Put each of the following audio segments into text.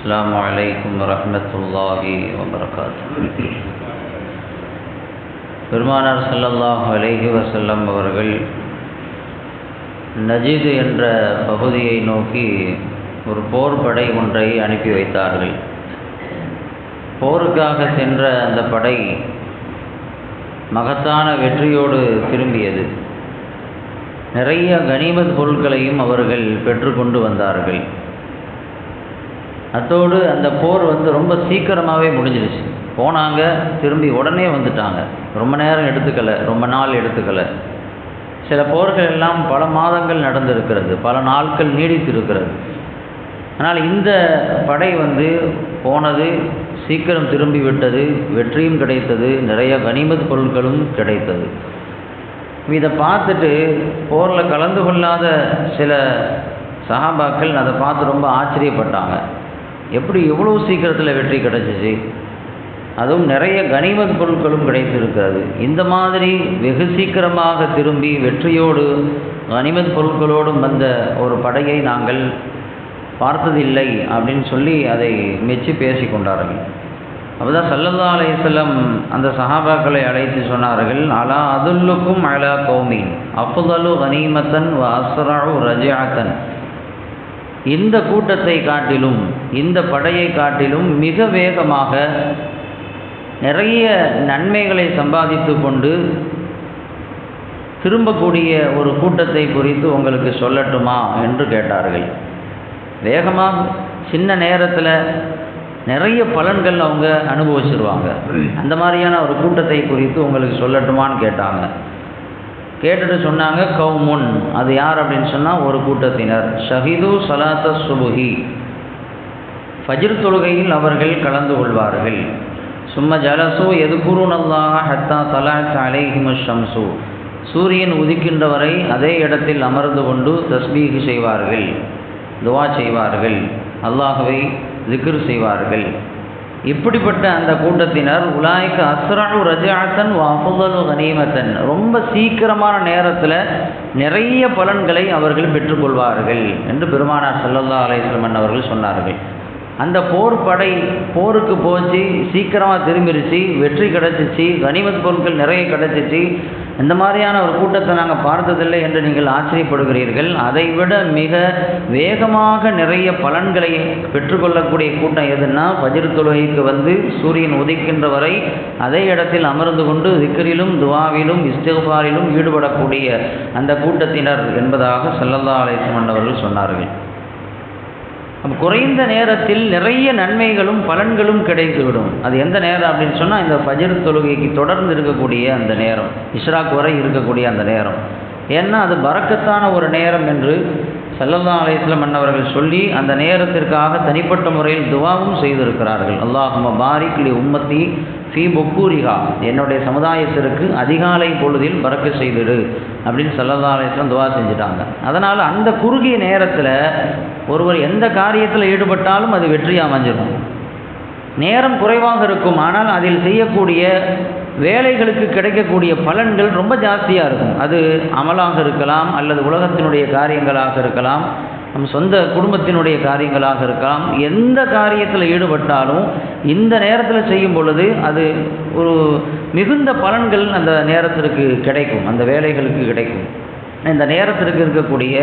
அஸ்ஸலாமு அலைக்கும் வரஹ்மத்துல்லாஹி வபரகாத்துஹு. பெருமானார் ஸல்லல்லாஹு அலைஹி வஸல்லம் அவர்கள் நஜித் என்ற பகுதியை நோக்கி ஒரு போர் படை ஒன்றை அனுப்பி வைத்தார்கள். போருக்காக சென்ற அந்த படை மகத்தான வெற்றியோடு திரும்பியது. நிறைய கனிமத் பொருட்களையும் அவர்கள் பெற்றுக்கொண்டு வந்தார்கள். அத்தோடு அந்த போர் ரொம்ப சீக்கிரமாகவே முடிஞ்சிருச்சு. போனாங்க, திரும்பி உடனே வந்துட்டாங்க. ரொம்ப நேரம் எடுத்துக்கலை, ரொம்ப நாள் எடுத்துக்கலை. சில போர்கள் எல்லாம் பல மாதங்கள் நடந்திருக்கிறது, பல நாட்கள் நீடித்திருக்கிறது. ஆனால் இந்த படை போனது, சீக்கிரம் திரும்பி விட்டது, வெற்றியும் கிடைத்தது, நிறைய கனிமத் பொருட்களும் கிடைத்தது. இதை பார்த்துட்டு போரில் கலந்து கொள்ளாத சில சஹாபாக்கள் அதை பார்த்து ரொம்ப ஆச்சரியப்பட்டாங்க. எப்படி எவ்வளோ சீக்கிரத்தில் வெற்றி கிடைச்சிச்சு, அதுவும் நிறைய கனிமத் பொருட்களும் கிடைத்திருக்கிறது. இந்த மாதிரி வெகு சீக்கிரமாக திரும்பி வெற்றியோடு கனிமத் பொருட்களோடும் வந்த ஒரு படையை நாங்கள் பார்த்ததில்லை அப்படின்னு சொல்லி அதை மெச்சி பேசி கொண்டார்கள். அப்போதான் ஸல்லல்லாஹு அலைஹி வஸல்லம் அந்த சஹாபாக்களை அழைத்து சொன்னார்கள், அலா அதுல்லுக்கும் அலா கௌமின் அஃதலு கனீமத்தன் வ அஸ்ரஉ ரஜஅத்தன். இந்த கூட்டத்தை காட்டிலும், இந்த படையை காட்டிலும் மிக வேகமாக நிறைய நன்மைகளை சம்பாதித்து கொண்டு திரும்பக்கூடிய ஒரு கூட்டத்தை குறித்து உங்களுக்கு சொல்லட்டுமா என்று கேட்டார்கள். வேகமாக சின்ன நேரத்தில் நிறைய பலன்கள் அவங்க அனுபவிச்சிருவாங்க. அந்த மாதிரியான ஒரு கூட்டத்தை குறித்து உங்களுக்கு சொல்லட்டுமான்னு கேட்டாங்க. கேட்டுட்டு சொன்னாங்க, கௌமுன், அது யார் அப்படின்னு சொன்னால் ஒரு கூட்டத்தினர், ஷஹீது ஸலாத்த சுபுஹி, ஃபஜ்ர் தொழுகையில் அவர்கள் கலந்து கொள்வார்கள். சும்ம ஜலசு எதுகுருனல்லாஹ ஹத்தா தலஅத் அலைஹிமு ஷம்சு, சூரியன் உதிக்கின்ற வரை அதே இடத்தில் அமர்ந்து கொண்டு தஸ்பீஹ் செய்வார்கள், துஆ செய்வார்கள், அல்லாஹ்வை ஸிக்ர் செய்வார்கள். இப்படிப்பட்ட அந்த கூட்டத்தினர் உலாய்க்க அஸ்ரஉ ரஜஅத்தன் வ அஃதலு கனீமத்தன், ரொம்ப சீக்கிரமான நேரத்தில் நிறைய பலன்களை அவர்கள் பெற்றுக்கொள்வார்கள் என்று பெருமானார் ஸல்லல்லாஹு அலைஹி வஸல்லம் அவர்கள் சொன்னார்கள். அந்த போர் படை போருக்கு போச்சு, சீக்கிரமாக திரும்பிடுச்சு, வெற்றி கிடச்சிச்சு, கனிமத் பொருட்கள் நிறைய கிடச்சிச்சு. இந்த மாதிரியான ஒரு கூட்டத்தை நாங்கள் பார்த்ததில்லை என்று நீங்கள் ஆச்சரியப்படுகிறீர்கள். அதைவிட மிக வேகமாக நிறைய பலன்களை பெற்றுக்கொள்ளக்கூடிய கூட்டம் எதுன்னா, ஃபஜ்ர் தொழுகைக்கு சூரியன் உதிக்கின்ற வரை அதே இடத்தில் அமர்ந்து கொண்டு திக்ரிலும் துஆவிலும் இஸ்திக்ஃபாரிலும் ஈடுபடக்கூடிய அந்த கூட்டத்தினர் என்பதாக ஸல்லல்லாஹு அலைஹி வஸல்லம் அவர்கள் சொன்னார்கள். குறைந்த நேரத்தில் நிறைய நன்மைகளும் பலன்களும் கிடைத்துவிடும். அது எந்த நேரம் அப்படின்னு சொன்னால், இந்த ஃபஜ்ர் தொழுகைக்கு தொடர்ந்து இருக்கக்கூடிய அந்த நேரம், இஷ்ராக் வரை இருக்கக்கூடிய அந்த நேரம். ஏன்னா அது பரக்கத்தான ஒரு நேரம் என்று ஸல்லல்லாஹு அலைஹி வஸல்லம் அவர்கள் சொல்லி அந்த நேரத்திற்காக தனிப்பட்ட முறையில் துஆவும் செய்திருக்கிறார்கள். அல்லாஹும்ம பாரிக் லி உம்மத்தி ஃபீ புக்கூரிஹா, என்னுடைய சமுதாயத்திற்கு அதிகாலை பொழுதில் பறக்க செய்திடு அப்படின்னு ஸல்லல்லாஹு அலைஹி வஸல்லம் துஆ செஞ்சுட்டாங்க. அதனால் அந்த குறுகிய நேரத்தில் ஒருவர் எந்த காரியத்தில் ஈடுபட்டாலும் அது வெற்றியாக அமைஞ்சிடும். நேரம் குறைவாக இருக்கும், ஆனால் அதில் செய்யக்கூடிய வேலைகளுக்கு கிடைக்கக்கூடிய பலன்கள் ரொம்ப ஜாஸ்தியாக இருக்கும். அது அமலாக இருக்கலாம், அல்லது உலகத்தினுடைய காரியங்களாக இருக்கலாம், நம் சொந்த குடும்பத்தினுடைய காரியங்களாக இருக்கலாம். எந்த காரியத்தில் ஈடுபட்டாலும் இந்த நேரத்தில் செய்யும் பொழுது அது ஒரு மிகுந்த பலன்கள் அந்த நேரத்திற்கு கிடைக்கும், அந்த வேலைகளுக்கு கிடைக்கும். இந்த நேரத்திற்கு இருக்கக்கூடிய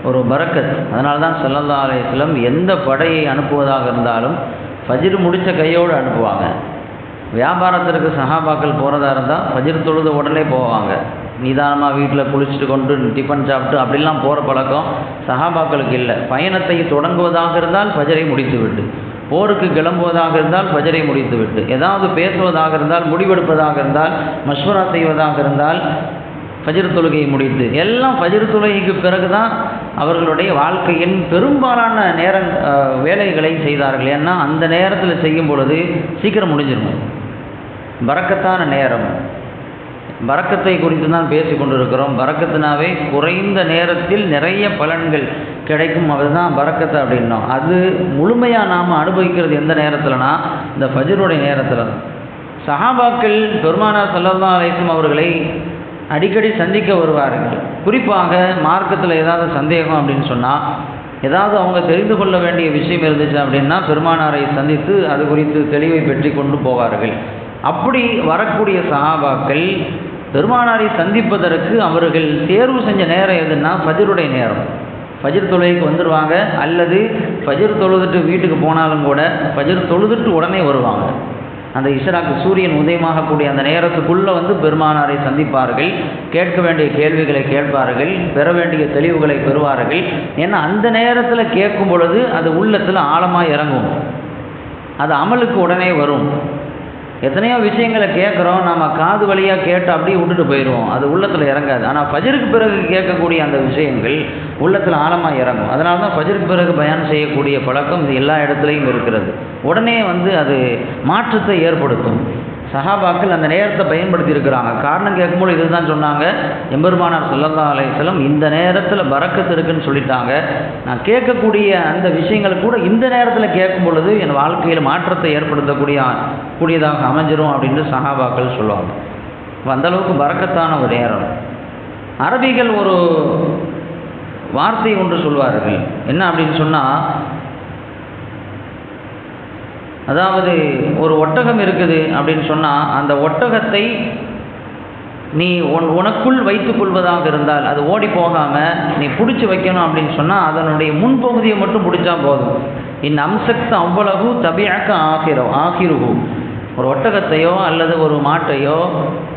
ஒரு பரக்கத். அதனால தான் ஸல்லல்லாஹு அலைஹி வஸல்லம் எந்த படையை அனுப்புவதாக இருந்தாலும் ஃபஜ்ர் முடித்த கையோடு அனுப்புவாங்க. வியாபாரத்திற்கு சஹாபாக்கள் போகிறதா இருந்தால் ஃபஜ்ர் தொழுது உடனே போவாங்க. நிதானமாக வீட்டில் குளிச்சுட்டு கொண்டு டிஃபன் சாப்பிட்டு அப்படிலாம் போகிற பழக்கம் சஹாபாக்களுக்கு இல்லை. பயணத்தை தொடங்குவதாக இருந்தால் ஃபஜ்ரை முடித்துவிட்டு, போருக்கு கிளம்புவதாக இருந்தால் ஃபஜ்ரை முடித்துவிட்டு, ஏதாவது பேசுவதாக இருந்தால், முடிவெடுப்பதாக இருந்தால், மஷ்வரா செய்வதாக இருந்தால் ஃபஜ்ர் தொழுகையை முடித்து, எல்லாம் ஃபஜ்ர் தொழுகைக்கு பிறகு தான் அவர்களுடைய வாழ்க்கையின் பெரும்பாலான வேலைகளை செய்தார்கள். ஏன்னா அந்த நேரத்தில் செய்யும் பொழுது சீக்கிரம் முடிஞ்சிடும். பரக்கத்தான நேரம். பரக்கத்தை குறித்து தான் பேசி கொண்டிருக்கிறோம். பரக்கத்தினாவே குறைந்த நேரத்தில் நிறைய பலன்கள் கிடைக்கும், அதுதான் பரக்கத்தை அப்படின்னோம். அது முழுமையாக நாம் அனுபவிக்கிறது எந்த நேரத்தில்னா, இந்த ஃபஜ்ருடைய நேரத்தில். சஹாபாக்கள் பெருமானார் ஸல்லல்லாஹு அலைஹி வஸல்லம் அவர்களை அடிக்கடி சந்திக்க வருவார்கள். குறிப்பாக மார்க்கத்தில் ஏதாவது சந்தேகம் அப்படின்னு சொன்னால் ஏதாவது அவங்க தெரிந்து கொள்ள வேண்டிய விஷயம் இருந்துச்சு அப்படின்னா பெருமானாரை சந்தித்து அது குறித்து தெளிவை பெற்றி கொண்டு போவார்கள். அப்படி வரக்கூடிய சஹாபாக்கள் பெருமானாரை சந்திப்பதற்கு அவர்கள் தேர்வு செஞ்ச நேரம் எதுன்னா ஃபஜ்ருடைய நேரம். ஃபஜ்ர் தொழுகைக்கு வந்துடுவாங்க, அல்லது ஃபஜ்ர் தொழுதுட்டு வீட்டுக்கு போனாலும் கூட ஃபஜ்ர் தொழுதுட்டு உடனே வருவாங்க. அந்த இஸ்ராக்கு சூரியன் உதயமாகக்கூடிய அந்த நேரத்துக்குள்ளே வந்து பெருமானாரை சந்திப்பார்கள், கேட்க வேண்டிய கேள்விகளை கேட்பார்கள், பெற வேண்டிய தெளிவுகளை பெறுவார்கள். ஏன்னா அந்த நேரத்தில் கேட்கும் பொழுது அது உள்ளத்தில் ஆழமாக இறங்கும், அது அமலுக்கு உடனே வரும். எத்தனையோ விஷயங்களை கேட்குறோம், நம்ம காது வழியாக கேட்டு அப்படியே விட்டுட்டு போயிடுவோம், அது உள்ளத்தில் இறங்காது. ஆனால் ஃபஜருக்கு பிறகு கேட்கக்கூடிய அந்த விஷயங்கள் உள்ளத்தில் ஆழமாக இறங்கும். அதனால தான் ஃபஜருக்கு பிறகு பயான் செய்யக்கூடிய பழக்கம் இது எல்லா இடத்துலையும் இருக்கிறது. உடனே வந்து அது மாற்றத்தை ஏற்படுத்தும். சஹாபாக்கள் அந்த நேரத்தை பயன்படுத்தி இருக்கிறாங்க. காரணம் கேட்கும்போது இதுதான் சொன்னாங்க, எம்பெருமானார் ஸல்லல்லாஹு அலைஹி வஸல்லம் இந்த நேரத்தில் பரக்கத்து இருக்குன்னு சொல்லிட்டாங்க. நான் கேட்கக்கூடிய அந்த விஷயங்கள் கூட இந்த நேரத்தில் கேட்கும் பொழுது என் வாழ்க்கையில் மாற்றத்தை ஏற்படுத்தக்கூடியதாக அமைஞ்சிரும் அப்படின்னு சஹாபாக்கள் சொல்லுவாங்க. அந்தளவுக்கு பரக்கத்தான ஒரு நேரம். அரபிகள் ஒரு வார்த்தை ஒன்று சொல்வார்கள், என்ன அப்படின்னு சொன்னால், அதாவது ஒரு ஒட்டகம் இருக்குது அப்படின்னு சொன்னால் அந்த ஒட்டகத்தை நீ உனக்குள் வைத்துக் கொள்வதாக இருந்தால் அது ஓடி போகாமல் நீ பிடிச்சி வைக்கணும் அப்படின்னு சொன்னால் அதனுடைய முன்பகுதியை மட்டும் பிடிச்சா போதும். அம்சக்த அவ்வளவு தபியாக்க ஆகிருகு. ஒரு ஒட்டகத்தையோ அல்லது ஒரு மாட்டையோ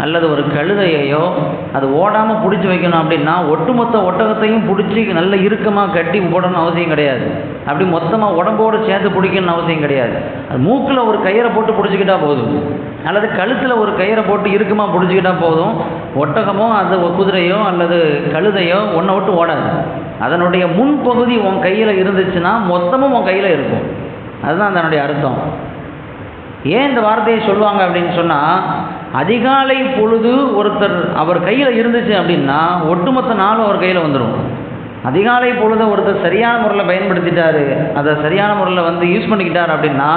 அல்லது ஒரு கழுதையையோ அது ஓடாமல் பிடிச்சி வைக்கணும் அப்படின்னா ஒட்டுமொத்த ஒட்டகத்தையும் பிடிச்சி நல்ல இறுக்கமாக கட்டி போடணும்னு அவசியம் கிடையாது. அப்படி மொத்தமாக உடம்போடு சேர்த்து பிடிக்கணும்னு அவசியம் கிடையாது. அது மூக்கில் ஒரு கயிறை போட்டு பிடிச்சிக்கிட்டா போதும், அல்லது கழுத்தில் ஒரு கயிறை போட்டு இறுக்கமாக பிடிச்சிக்கிட்டா போதும். ஒட்டகமோ அது குதிரையோ அல்லது கழுதையோ ஒன்றை விட்டு ஓடாது. அதனுடைய முன்பகுதி உன் கையில் இருந்துச்சுன்னா மொத்தமும் உன் கையில் இருக்கும். அதுதான் அதனுடைய அர்த்தம். ஏன் இந்த வார்த்தையை சொல்லுவாங்க அப்படின்னு சொன்னால், அதிகாலை பொழுது ஒருத்தர் அவர் கையில் இருந்துச்சு அப்படின்னா ஒட்டுமொத்த நாளும் அவர் கையில் வந்துடும். அதிகாலை பொழுது ஒருத்தர் சரியான முறையில் பயன்படுத்திட்டாரு, அதை சரியான முறையில் வந்து யூஸ் பண்ணிக்கிட்டார் அப்படின்னா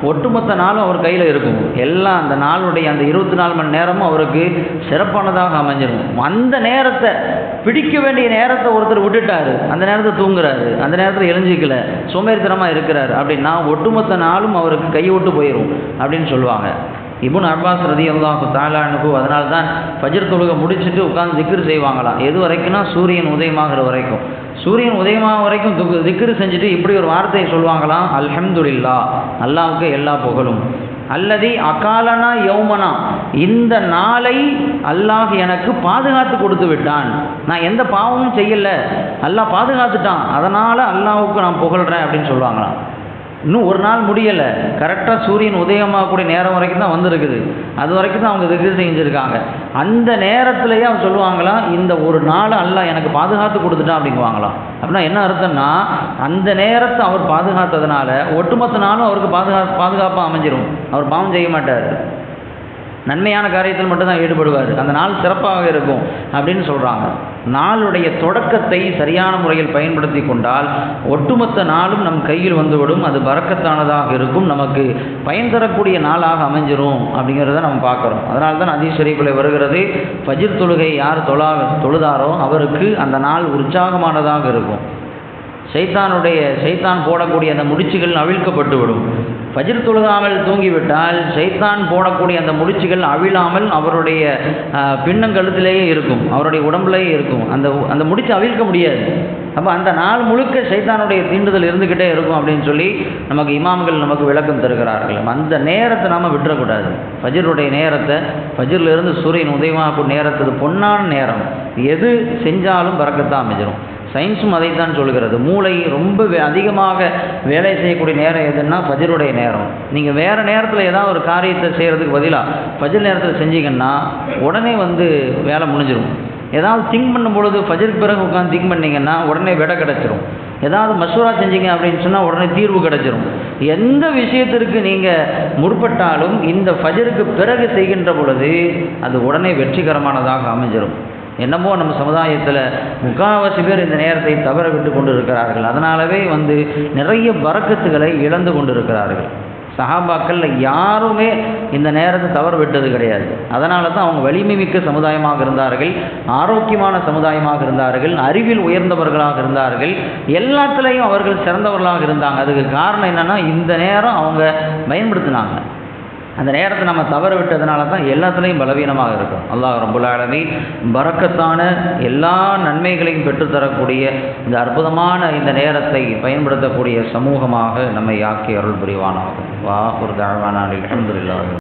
ஒட்டுமொத்த நாளும் அவர் கையில் இருக்கும். எல்லாம் அந்த நாளுடைய அந்த 24 மணி நேரமும் அவருக்கு சிறப்பானதாக அமைஞ்சிடும். அந்த நேரத்தை பிடிக்க வேண்டிய நேரத்தை ஒருத்தர் விட்டுட்டாரு, அந்த நேரத்தை தூங்குறாரு, அந்த நேரத்தில் எழுஞ்சிக்கல, சோம்பேறித்தனமாக இருக்கிறார் அப்படின்னா ஒட்டுமொத்த நாளும் அவருக்கு கை விட்டு போயிடும் அப்படின்னு சொல்லுவாங்க. இப்னு அப்பாஸ் ரலியல்லாஹு தஆலா அன்ஹு அதனால தான் ஃபஜ்ர் தொழுகை முடிச்சுட்டு உட்காந்து திக்ர் செய்வாங்களாம். எது வரைக்கும்னா சூரியன் உதயமாகிற வரைக்கும். சூரியன் உதயமாகிற வரைக்கும் திக்ர் செஞ்சுட்டு இப்படி ஒரு வார்த்தையை சொல்லுவாங்களாம், அல்ஹம்துலில்லாஹ், அல்லாஹ்வுக்கு எல்லா புகழும். அல்லதி அகாலனா யௌமனா, இந்த நாளை அல்லாஹ் எனக்கு பாதுகாத்து கொடுத்து விட்டான், நான் எந்த பாவமும் செய்யலை, அல்லாஹ் பாதுகாத்துட்டான், அதனால் அல்லாஹ்வுக்கு நான் புகழ்கிறேன் அப்படின்னு சொல்லுவாங்களாம். இன்னும் ஒரு நாள் முடியலை, கரெக்டாக சூரியன் உதயமாகக்கூடிய நேரம் வரைக்கும் தான் வந்திருக்குது, அது வரைக்கும் தான் அவங்க திக்ர் செஞ்சுருக்காங்க. அந்த நேரத்திலேயே அவங்க சொல்லுவாங்களாம், இந்த ஒரு நாள் அல்லாஹ் எனக்கு பாதுகாத்து கொடுத்துட்டான் அப்படிங்குவாங்களாம். அப்படின்னா என்ன அர்த்தம்னா, அந்த நேரத்தை அவர் பாதுகாத்ததுனால ஒட்டுமொத்த நாளும் அவருக்கு பாதுகாப்பாக அமைஞ்சிரும். அவர் பாவம் செய்ய மாட்டார், நன்மையான காரியத்தில் மட்டும்தான் ஈடுபடுவார், அந்த நாள் சிறப்பாக இருக்கும் அப்படின்னு சொல்கிறாங்க. நாளுடைய தொடக்கத்தை சரியான முறையில் பயன்படுத்தி கொண்டால் ஒட்டுமொத்த நாளும் நம் கையில் வந்துவிடும், அது பரக்கத்தானதாக இருக்கும், நமக்கு பயன் தரக்கூடிய நாளாக அமைஞ்சிரும் அப்படிங்கிறத நம்ம பார்க்குறோம். அதனால தான் ஹதீஸ் ஷரீஃபில் வருகிறது, ஃபஜ்ர் தொழுகை யார் தொழுதாரோ அவருக்கு அந்த நாள் உற்சாகமானதாக இருக்கும். ஷைத்தான் போடக்கூடிய அந்த முடிச்சுகள் அவிழ்க்கப்பட்டு விடும். ஃபஜ்ர் தொழுகாமல் தூங்கிவிட்டால் ஷைத்தான் போடக்கூடிய அந்த முடிச்சுகள் அவிழாமல் அவருடைய பின்னங்கழுத்திலேயே இருக்கும், அவருடைய உடம்புலேயே இருக்கும். அந்த முடிச்சு அவிழ்க்க முடியாது. அப்போ அந்த நாள் முழுக்க ஷைத்தானுடைய தீண்டுதல் இருந்துக்கிட்டே இருக்கும் அப்படின்னு சொல்லி நமக்கு இமாம்கள் நமக்கு விளக்கம் தருகிறார்கள். அந்த நேரத்தை நாம் விட்டுறக்கூடாது. ஃபஜ்ருடைய நேரத்தை, ஃபஜ்ரிலிருந்து சூரியன் உதயமாகக்கூடிய நேரத்துக்கு பொன்னான நேரம், எது செஞ்சாலும் பரக்கத்தான் அமைஞ்சிடும். சயின்ஸும் அதைத்தான் சொல்கிறது. மூளை ரொம்ப அதிகமாக வேலை செய்யக்கூடிய நேரம் எதுன்னா ஃபஜ்ருடைய நேரம். நீங்கள் வேறு நேரத்தில் ஏதாவது ஒரு காரியத்தை செய்கிறதுக்கு பதிலாக ஃபஜ்ர் நேரத்தில் செஞ்சீங்கன்னா உடனே வந்து வேலை முடிஞ்சிடும். ஏதாவது திங்க் பண்ணும் பொழுது ஃபஜ்ருக்கு பிறகு உட்காந்து திங்க் பண்ணிங்கன்னா உடனே விடை கிடச்சிரும். ஏதாவது மசூரா செஞ்சீங்க அப்படின்னு சொன்னால் உடனே தீர்வு கிடச்சிரும். எந்த விஷயத்திற்கு நீங்கள் முற்பட்டாலும் இந்த ஃபஜ்ருக்கு பிறகு செய்கின்ற பொழுது அது உடனே வெற்றிகரமானதாக அமைஞ்சிடும். என்னமோ நம்ம சமுதாயத்தில் முக்கால்வாசி பேர் இந்த நேரத்தை தவற விட்டு கொண்டு இருக்கிறார்கள். அதனாலவே வந்து நிறைய பரக்கத்துகளை இழந்து கொண்டு இருக்கிறார்கள். சஹாபாக்களில் யாருமே இந்த நேரத்தை தவறு விட்டது கிடையாது. அதனால தான் அவங்க வலிமை மிக்க சமுதாயமாக இருந்தார்கள், ஆரோக்கியமான சமுதாயமாக இருந்தார்கள், அறிவில் உயர்ந்தவர்களாக இருந்தார்கள், எல்லாத்துலேயும் அவர்கள் சிறந்தவர்களாக இருந்தாங்க. அதுக்கு காரணம் என்னென்னா இந்த நேரம் அவங்க பயன்படுத்தினாங்க. அந்த நேரத்தை நம்ம தவற விட்டதுனால தான் எல்லாத்துலேயும் பலவீனமாக இருக்கும். அல்லாஹ் ரப்புல் ஆலமீன் பரக்கத்தான எல்லா நன்மைகளையும் பெற்றுத்தரக்கூடிய இந்த அற்புதமான இந்த நேரத்தை பயன்படுத்தக்கூடிய சமூகமாக நம்மை ஆக்கி அருள் புரிவானாகும். வா ஒரு தஅவானா அல்ஹம்துலில்லாஹ்.